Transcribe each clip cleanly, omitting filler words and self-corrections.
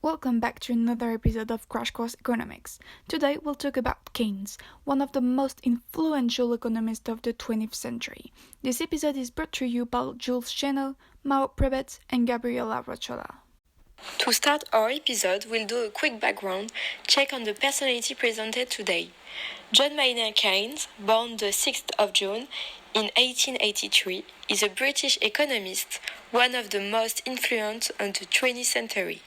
Welcome back to another episode of Crash Course Economics. Today we'll talk about Keynes, one of the most influential economists of the 20th century. This episode is brought to you by Jules Cheno, Mao Prebet, and Gabriela Rochola. To start our episode, we'll do a quick background check on the personality presented today. John Maynard Keynes, born the 6th of June in 1883, is a British economist, one of the most influential of the 20th century.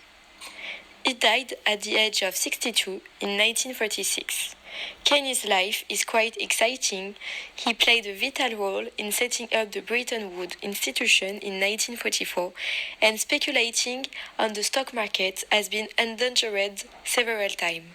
He died at the age of 62 in 1946. Keynes' life is quite exciting. He played a vital role in setting up the Bretton Woods institution in 1944, and speculating on the stock market has been endangered several times.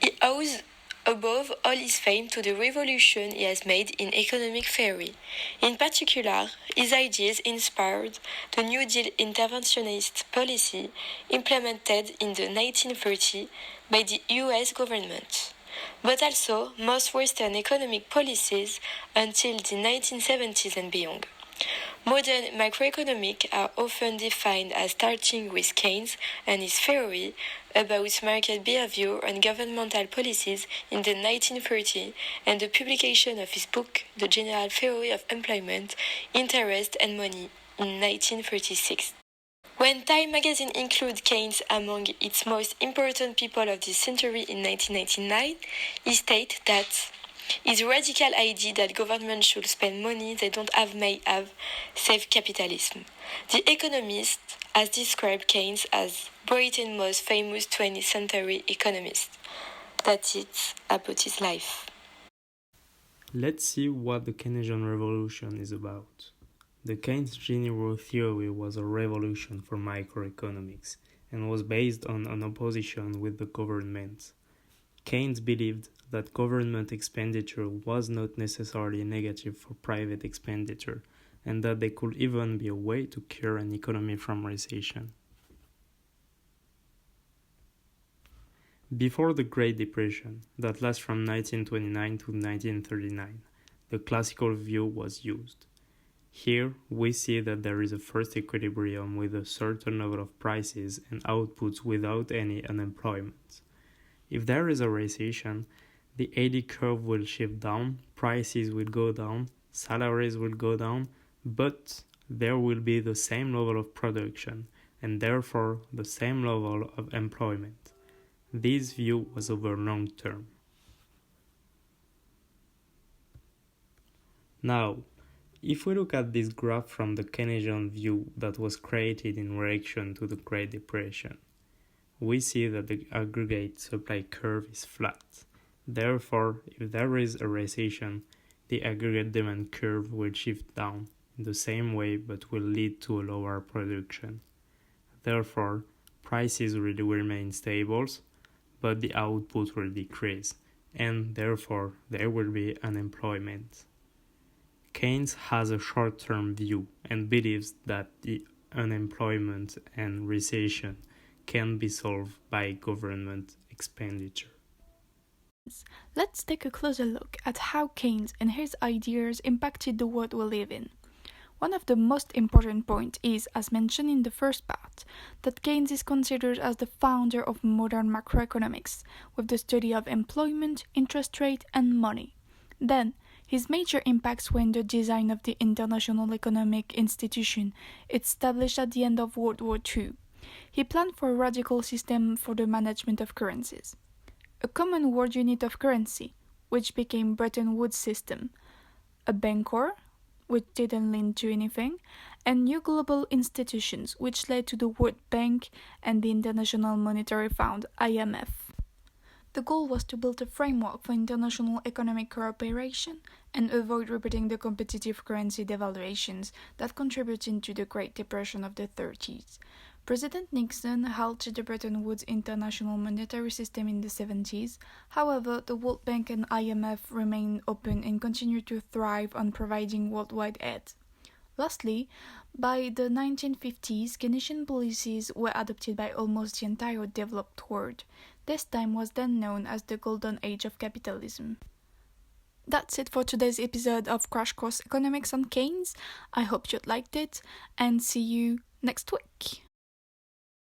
He owes above all his fame to the revolution he has made in economic theory. In particular, his ideas inspired the New Deal interventionist policy implemented in the 1930s by the US government, but also most Western economic policies until the 1970s and beyond. Modern macroeconomics are often defined as starting with Keynes and his theory about market behavior and governmental policies in the 1930s and the publication of his book The General Theory of Employment, Interest and Money in 1936. When Time magazine included Keynes among its most important people of this century in 1999, he stated that his radical idea that governments should spend money they don't have may have saved capitalism. The Economist has described Keynes as Britain's most famous 20th century economist. That's it about his life. Let's see what the Keynesian revolution is about. The Keynes general theory was a revolution for microeconomics and was based on an opposition with the government. Keynes believed that government expenditure was not necessarily negative for private expenditure, and that there could even be a way to cure an economy from recession. Before the Great Depression, that lasts from 1929 to 1939, the classical view was used. Here, we see that there is a first equilibrium with a certain level of prices and outputs without any unemployment. If there is a recession, the AD curve will shift down, prices will go down, salaries will go down, but there will be the same level of production and therefore the same level of employment. This view was over long term. Now, if we look at this graph from the Keynesian view that was created in reaction to the Great Depression, we see that the aggregate supply curve is flat. Therefore, if there is a recession, the aggregate demand curve will shift down in the same way but will lead to a lower production. Therefore, prices will remain stable, but the output will decrease, and therefore there will be unemployment. Keynes has a short-term view and believes that the unemployment and recession can be solved by government expenditure. Let's take a closer look at how Keynes and his ideas impacted the world we live in. One of the most important points is, as mentioned in the first part, that Keynes is considered as the founder of modern macroeconomics, with the study of employment, interest rate, and money. Then, his major impacts were in the design of the International Economic Institution established at the end of World War II. He planned for a radical system for the management of currencies. A common world unit of currency, which became Bretton Woods system, a bancor, which didn't lead to anything, and new global institutions, which led to the World Bank and the International Monetary Fund, IMF. The goal was to build a framework for international economic cooperation and avoid repeating the competitive currency devaluations that contributed to the Great Depression of the 30s. President Nixon halted the Bretton Woods international monetary system in the 70s. However, the World Bank and IMF remained open and continued to thrive on providing worldwide aid. Lastly, by the 1950s, Keynesian policies were adopted by almost the entire developed world. This time was then known as the Golden Age of Capitalism. That's it for today's episode of Crash Course Economics on Keynes. I hope you liked it, and see you next week.